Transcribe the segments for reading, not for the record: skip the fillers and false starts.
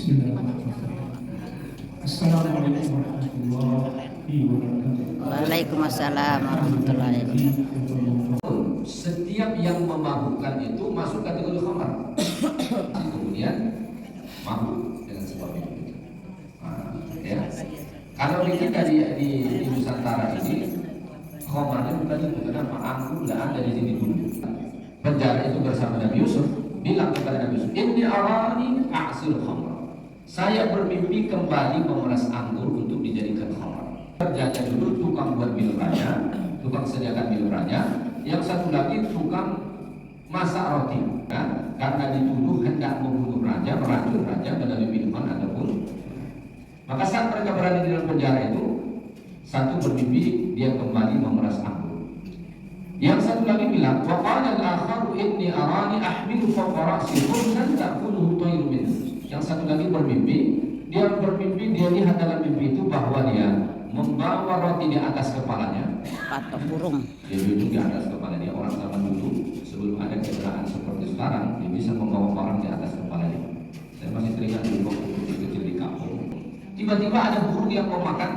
Bismillahirrahmanirrahim. Assalamualaikum warahmatullahi wabarakatuh. Waalaikumsalam warahmatullahi wabarakatuh. Setiap yang memabukkan itu masuk kategori khamar. Kemudian mabuk dengan sebab itu. Ya. Kalau kita di Nusantara ini khamarnya bukan itu, kenapa? Anggulaan dari sini dulu. Penjara itu bersama Nabi Yusuf bilang kepada Nabi Yusuf, "Inni arani a'sil khamar." Saya bermimpi kembali memeras anggur untuk dijadikan khamar. Kerjanya dulu tukang buat minum raja, tukang sediakan minum raja. Yang satu lagi tukang masak roti, kan? Karena dituduh hendak membunuh raja, meracun raja melalui minuman ataupun. Maka saat mereka berada di dalam penjara itu, satu bermimpi dia kembali memeras anggur. Yang satu lagi bilang, "Wa qala al-akharu inni arani ahmilu fawqa ra'si khubzan ta'kuluhu tayru minhu." Yang satu lagi bermimpi dia lihat dalam mimpi itu bahwa dia membawa roti di atas kepalanya. Patok burung. Dia duduk di atas kepala dia. Orang zaman dulu sebelum ada kendaraan seperti sekarang, dia bisa membawa barang di atas kepalanya. Saya masih teringat dulu waktu kecil di kampung. Tiba-tiba ada burung yang mau makan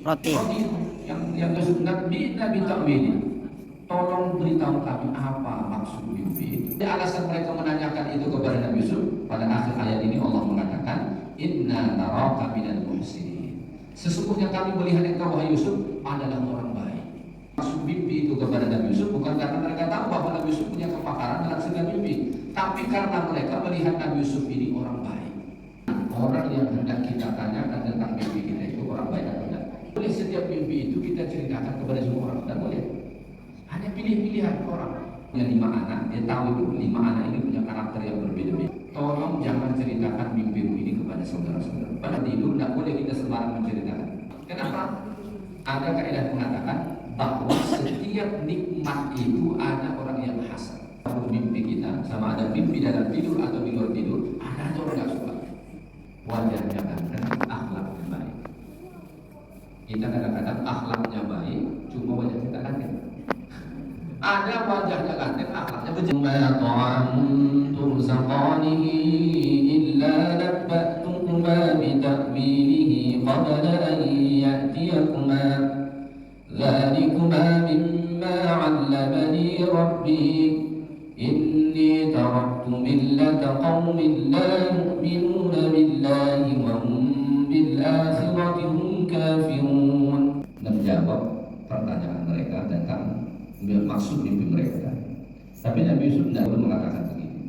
Roti. yang disebut Nabi Ta'wili. Tolong beritahu kami apa maksud mimpi itu. Alasan mereka menanyakan itu kepada Nabi Yusuf, pada akhir ayat ini Allah mengatakan, "Inna naraka minal muhsinin." Sesungguhnya kami melihat engkau wahai Yusuf adalah orang baik. Maksud mimpi itu kepada Nabi Yusuf bukan karena mereka tahu bahwa Nabi Yusuf punya kepakaran dalam segala mimpi, tapi karena mereka melihat Nabi Yusuf ini orang baik. Orang yang hendak kita tanyakan tentang mimpi kita itu orang baik atau tidak. Boleh setiap mimpi itu kita ceritakan kepada semua orang, tidak boleh. Hanya pilih-pilihan orang. Punya 5 anak, dia tahu itu 5 anak ini punya karakter yang berbeda-beda. Tolong jangan ceritakan mimpimu ini kepada saudara-saudara. Pada tidur tidak boleh kita sembarang menceritakan. Kenapa? Ada kaidah mengatakan bahwa setiap nikmat itu ada orang yang hasad. Mimpi kita sama ada mimpi dalam tidur atau di luar tidur, ada orang yang suka. Wajahnya ganteng, akhlaknya baik. Kita kadang-kadang akhlaknya baik, cuma wajah kita ganteng. Ada wajahnya ganteng, akhlaknya bejat. Ma ta'amun turzaqanihi illa nabba'tukuma bi ta'wilihi qabla an ya'tiyakuma dhalikuma mimma 'allamani rabbi inni taraktu millata qaumin la yu'minuna billahi wa hum bil akhirati hum kafirun. Menjawab pertanyaan mereka tentang maksud mimpi mereka. Tapi Nabi Yusuf tidak perlu mengatakan begitu.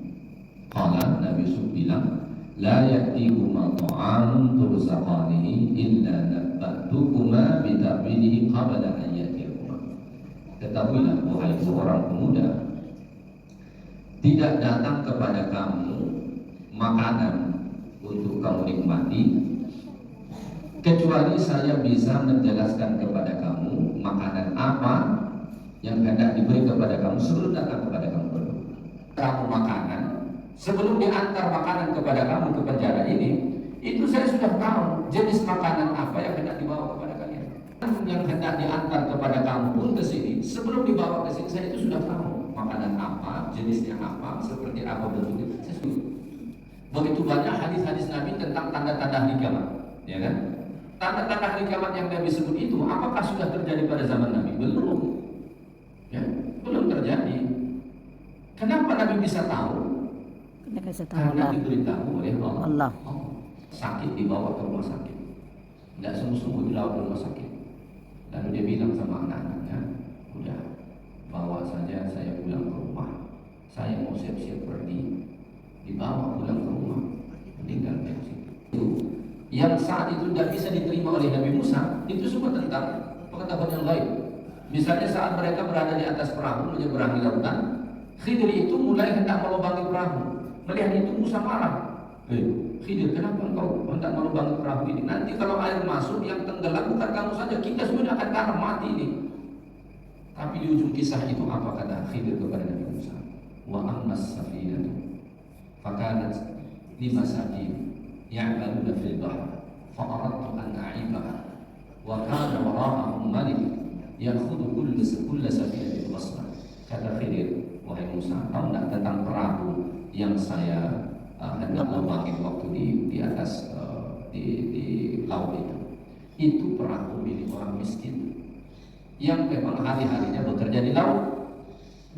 Qala, Nabi Yusuf bilang, la ya'tikuma ta'amun turzaqanihi illa nabba'tukuma bi ta'wilihi qabla an ya'tiyakuma. Ketahuilah wahai seorang pemuda, tidak datang kepada kamu makanan untuk kamu nikmati kecuali saya bisa menjelaskan kepada kamu makanan apa yang hendak diberi kepada kamu sebelum datang kepada kamu berdua. Kamu makanan sebelum diantar makanan kepada kamu ke penjara ini, itu saya sudah tahu jenis makanan apa yang hendak dibawa kepada kalian. Yang hendak diantar kepada kamu pun ke sini, sebelum dibawa ke sini saya itu sudah tahu makanan apa, jenisnya apa, seperti apa bentuknya. Saya sudah. Begitu banyak hadis-hadis Nabi tentang tanda-tanda hari kiamat, ya kan? Tanda-tanda hari kiamat yang Nabi sebut itu, apakah sudah terjadi pada zaman Nabi? Belum. Ya, belum terjadi. Kenapa Nabi bisa tahu? Karena diberitahu oleh Allah. Sakit dibawa ke rumah sakit, tidak sungguh-sungguh dibawa ke rumah sakit. Lalu dia bilang sama anak-anaknya, udah bawa saja saya pulang ke rumah. Saya mau siap-siap pergi. Dibawa pulang ke rumah, meninggal di situ. Yang saat itu tidak bisa diterima oleh Nabi Musa, itu semua tentang pengetahuan yang lain. Misalnya saat mereka berada di atas perahu menyeberangi lautan, Khidir itu mulai hendak melubangi perahu. Melihat itu Musa marah. Khidir, kenapa engkau hendak melubangi perahu ini? Nanti kalau air masuk yang tenggelam bukan kamu saja, kita semua akan karam mati ini. Tapi di ujung kisah itu apa kata Khidir kepada Nabi Musa? Wa ammas safinatu fakanat limasakin ya'maluna fil bahr fa aradtu an a'ibaha wa kana wara'ahum malik ya'khudhu kulla safinatin ghasba. Kata Khidir, wahai Musa, tahu enggak tentang perahu yang saya hendak membagi waktu di atas di laut itu perahu milik orang miskin yang memang hari-harinya bekerja di laut.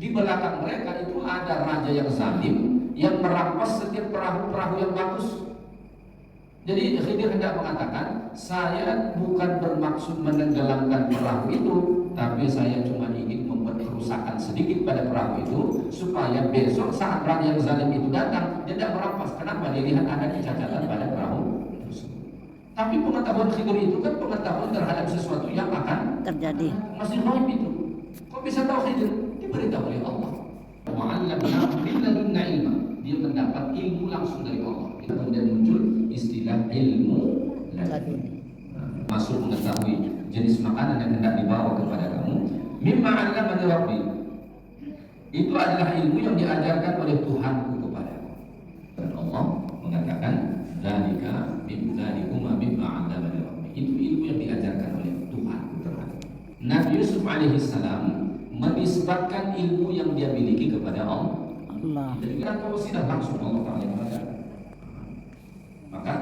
Di belakang mereka itu ada raja yang zalim yang merampas setiap perahu-perahu yang bagus. Jadi Khidir hendak mengatakan, saya bukan bermaksud menenggelamkan perahu itu, tapi saya cuma ingin membuat kerusakan sedikit pada perahu itu, supaya besok saat raja yang zalim itu datang, dia tidak merampas. Kenapa? Dia lihat ada kecacatan pada perahu tersebut. Tapi pengetahuan Khidir itu kan pengetahuan terhadap sesuatu yang akan terjadi. masih ghaib itu. Kok bisa tahu Khidir? Diberitahu oleh Allah. Wa'allamna min ladunna ilma. Dia mendapat ilmu langsung dari Allah. Kemudian muncul istilah ilmu laduni. Masuk mengetahui jenis makanan yang hendak dibawa kepada kamu. Mimma 'allamani Rabbi. Itu adalah ilmu yang diajarkan oleh Tuhanku kepadaku. Dan Allah mengatakan, "Dzalika mimma 'allamani Rabbi." Itu ilmu yang diajarkan oleh Tuhanku terhadap. Nabi Yusuf alaihissalam menisbatkan ilmu yang dia miliki kepada Allah. Jadi kita tahu sudah langsung Allah Ta'ala mengatakan. Maka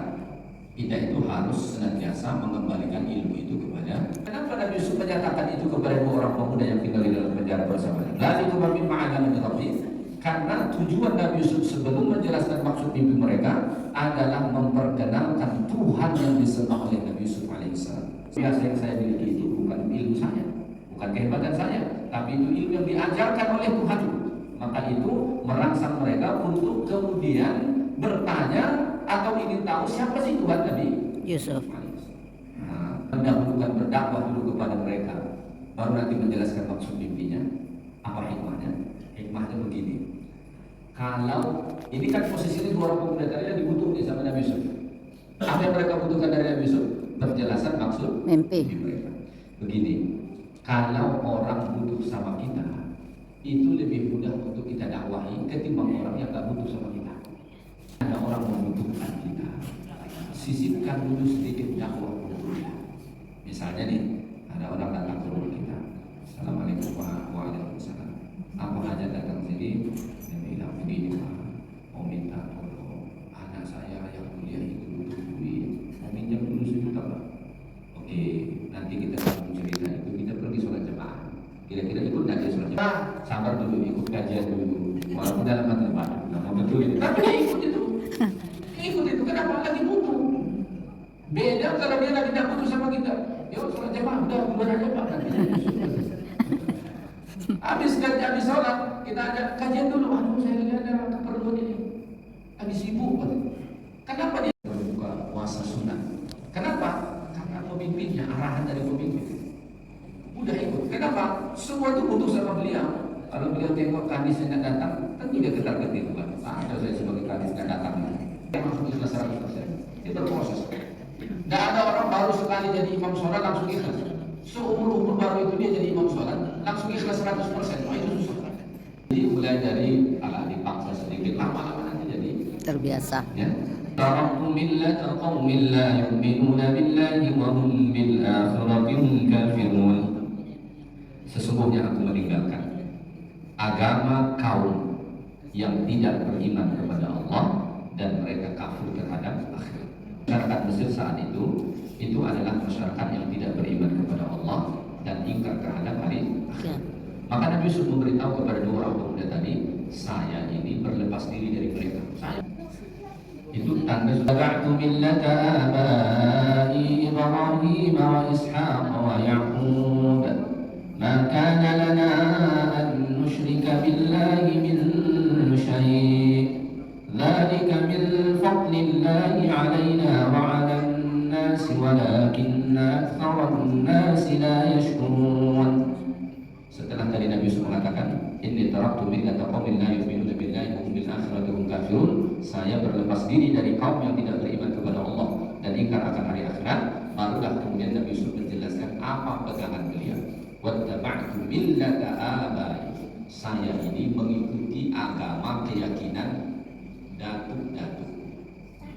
kita itu harus senantiasa mengembalikan ilmu itu kepada. Kenapa Nabi Yusuf menyatakan itu kepada dua orang pemuda yang tinggal di dalam penjara bersama? Dari kebabin ma'alam tetapi karena tujuan Nabi Yusuf sebelum menjelaskan maksud mimpi mereka adalah memperkenalkan Tuhan yang disembah oleh Nabi Yusuf alaihissalam. Biasa yang saya miliki itu bukan ilmu saya, bukan kehebatan saya, tapi itu ilmu yang diajarkan oleh Tuhan. Maka itu merangsang mereka untuk kemudian bertanya atau ingin tahu siapa sih Tuhan Nabi Yusuf. Mendahulukan berdakwah dulu kepada mereka, baru nanti menjelaskan maksud mimpinya. Apa hikmahnya? Hikmahnya begini. Kalau ini kan posisinya dua orang pemuda tadi yang dibutuhkan sama Nabi Yusuf. Apa yang mereka butuhkan dari Nabi Yusuf? Penjelasan maksud Mimpi. mereka. Begini, kalau orang butuh sama kita, itu lebih mudah untuk kita dakwahi ketimbang orang yang tak butuh sama kita. Ada orang membutuhkan kita, sisipkan dulu sedikit dakwah untuk dia. Misalnya nih, ada orang datang ke rumah kita, Assalamualaikum Waalaikumsalam. Apa aja datang sini, dia bilang begini Pak, mau minta tolong anak saya yang kuliah itu butuh duit, mau minjam dulu 1 juta Pak. Oke, nanti kita sambung cerita itu, kita pergi sholat jemaah. Kira-kira ikut nggak dia sholat jemaah? Sabar dulu, ikut kajian dulu. Walaupun dalam hati Pak, nggak mau betul itu. Tapi dia ikut itu. Ikut itu, kenapa lagi butuh? Beda kalau dia lagi tidak butuh sama kita. Yuk sholat jemaah, udah bubar aja Pak. Habis sholat, kita ada kajian dulu. Aduh, saya lagi ada keperluan ini. Habis sibuk. Kenapa dia berbuka puasa sunat? Kenapa? Karena pemimpinnya, arahan dari pemimpin. Udah ikut. Kenapa? Semua itu butuh sama beliau. Kalau beliau tengok kadis yang datang, tentu dia ketar-ketir Tuhan. Ada saya sebagai kadis yang datang. Dia langsung ikhlas 100%. Dia berproses. Tidak ada orang baru sekali jadi imam sholat langsung ikhlas. Seumur-umur baru itu dia jadi imam sholat langsung ikhlas 100%. Wah itu susah. Jadi mulai dari dipaksa sedikit, lama-lama nanti jadi Terbiasa. ya. Taraktu millata qaumin la yu'minuna billahi wa hum bil akhirati hum kafirun. Sesungguhnya aku meninggalkan agama kaum yang tidak beriman kepada Allah dan mereka kafir terhadap akhirat. Masyarakat Mesir saat itu adalah masyarakat yang tidak beriman kepada Allah dan ingkar terhadap hari akhir. Maka Nabi Yusuf memberitahu kepada dua orang pemuda tadi, saya ini berlepas diri dari mereka. Saya itu tanda Taba'tu millata abai Ibrahim wa Ishaq wa Ya'qub ma kana lana an nusyrika billahi min syai' dzalika min fadlillahi 'alaina wa 'alan nas walakinna aktsaran nas la yashkurun. Setelah tadi Nabi Yusuf mengatakan, inni taraktu millata qaumin la yu'minuna billahi wa hum bil akhirati hum kafirun, saya berlepas diri dari kaum yang tidak beriman kepada Allah dan ingkar akan hari akhirat. Barulah kemudian Nabi Yusuf menjelaskan apa pegangan beliau. Wattaba'tu millata abai, saya ini mengikuti agama keyakinan datuk-datuk.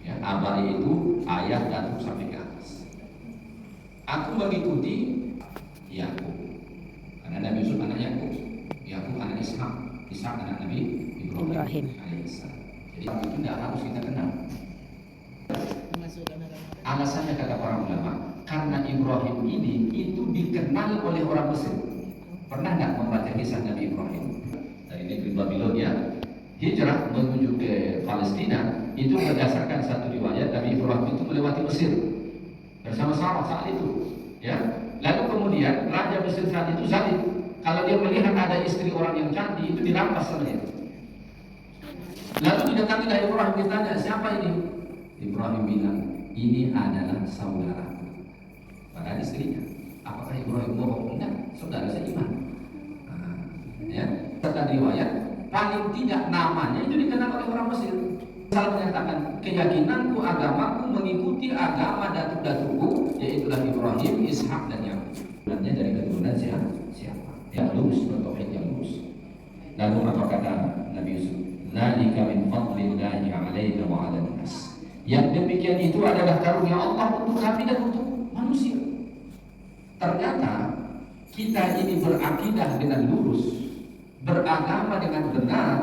Ya, abai itu ayah datuk sampai ke atas. Aku mengikuti Yakub. Karena Nabi Yusuf anak Yakub, Yakub anak Ishak, Ishak anak Nabi Ibrahim. Jadi itu tidak harus kita kenal. Alasannya kata para ulama, karena Ibrahim ini itu dikenal oleh orang Mesir. Pernah nggak membaca kisah Nabi Ibrahim? Dari negeri Babilonia hijrah menuju ke Palestina itu berdasarkan satu riwayat Nabi Ibrahim itu melewati Mesir bersama-sama saat itu, ya. Lalu kemudian raja Mesir saat itu zalim. Kalau dia melihat ada istri orang yang cantik itu dirampas sama dia. Lalu didatangilah Ibrahim, ditanya siapa ini? Ibrahim bilang ini adalah saudara. Padahal istrinya. Apakah Ibrahim bohong? Enggak, saudara seiman. Ya, kata riwayat paling tidak namanya itu dikenal oleh orang Mesir. Salah menyatakan keyakinanku, agamaku mengikuti agama datuk-datukku, yaitulah Ibrahim, Ishak dan Yakub. Sebenarnya dari keturunan siapa? Yang lurus, bertauhid yang lurus. Lalu apa kata Nabi Yusuf? Dzalika min fadlillahi 'alaina wa 'alan nas. Yang demikian itu adalah karunia Allah untuk kami dan untuk manusia. Ternyata kita ini berakidah dengan lurus, beragama dengan benar,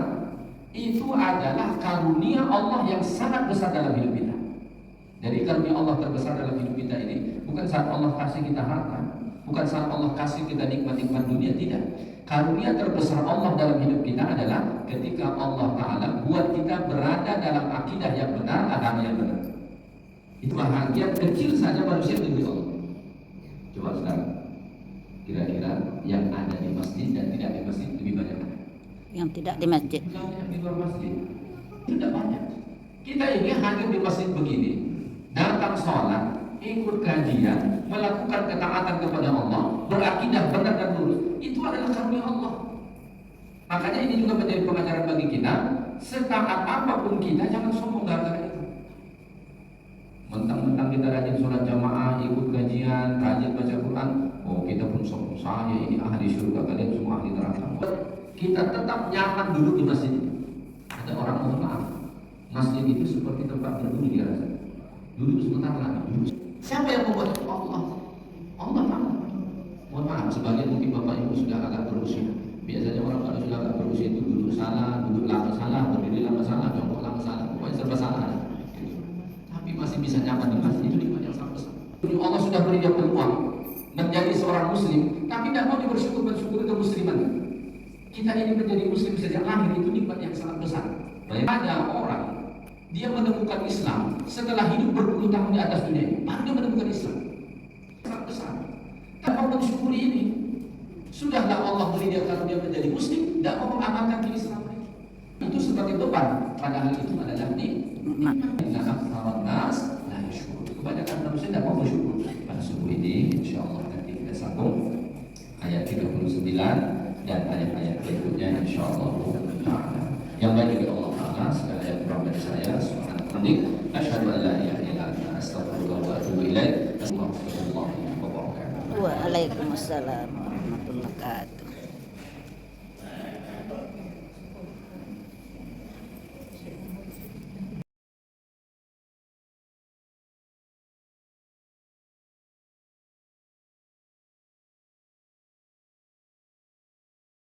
itu adalah karunia Allah yang sangat besar dalam hidup kita. Jadi karunia Allah terbesar dalam hidup kita ini bukan saat Allah kasih kita harta, bukan saat Allah kasih kita nikmat-nikmat dunia, tidak. Karunia terbesar Allah dalam hidup kita adalah ketika Allah Ta'ala buat kita berada dalam akidah yang benar, agama yang benar. Itu bahagia kecil saja manusia diberi Allah. Coba sekarang, kira-kira yang ada di masjid dan tidak di masjid lebih banyak mana? Yang tidak di masjid. Yang di luar masjid itu tidak banyak. Kita ini hadir di masjid begini, datang sholat, ikut kajian, melakukan ketaatan kepada Allah, berakidah benar dan lurus, itu adalah karunia Allah. Makanya ini juga menjadi pengajaran bagi kita, setaat apapun kita jangan sombong gara-gara itu. Mentang-mentang kita rajin sholat jamaah, ikut kajian, rajin baca Quran, oh kita pun sombong, saya ini ahli surga, kalian semua ahli neraka. Kita tetap nyaman duduk di masjid ini. Ada orang mohon maaf, masjid itu seperti tempat berdiri dia rasa. Duduk sebentar lagi, duduk. Siapa yang membuat Allah? Allah maaf. Mohon maaf, sebagian mungkin bapak ibu sudah agak berusia. Biasanya orang kalau sudah agak berusia itu duduk salah, duduk lama salah, berdiri lama salah, jongkok lama salah, pokoknya serba salah. Tapi masih bisa nyaman di masjid, itu nikmat yang sangat besar. Allah sudah beri dia peluang menjadi seorang muslim, tapi tidak mau dia bersyukur kemusliman. Kita ini menjadi muslim sejak lahir itu nikmat yang sangat besar. Ada orang dia menemukan Islam setelah hidup berpuluh tahun di atas dunia ini, baru dia menemukan Islam. Sangat besar. Tak mau mensyukuri ini. Sudahlah Allah beri dia kalau dia menjadi muslim, tidak mau mengamalkan Islam. Itu sebagai beban, padahal itu adalah nikmat. Kebanyakan manusia tidak mau bersyukur. Pada subuh ini, insya Allah nanti kita sambung ayat 39 dan ayat-ayat berikutnya, insya Allah. Yang baik dari Allah Taala, segala yang kurang dari saya, subhanallah. Asyhadu an la ilaha illa anta, astaghfiruka wa atubu ilaik. Assalamualaikum warahmatullahi wabarakatuh. Waalaikumsalam warahmatullahi wabarakatuh.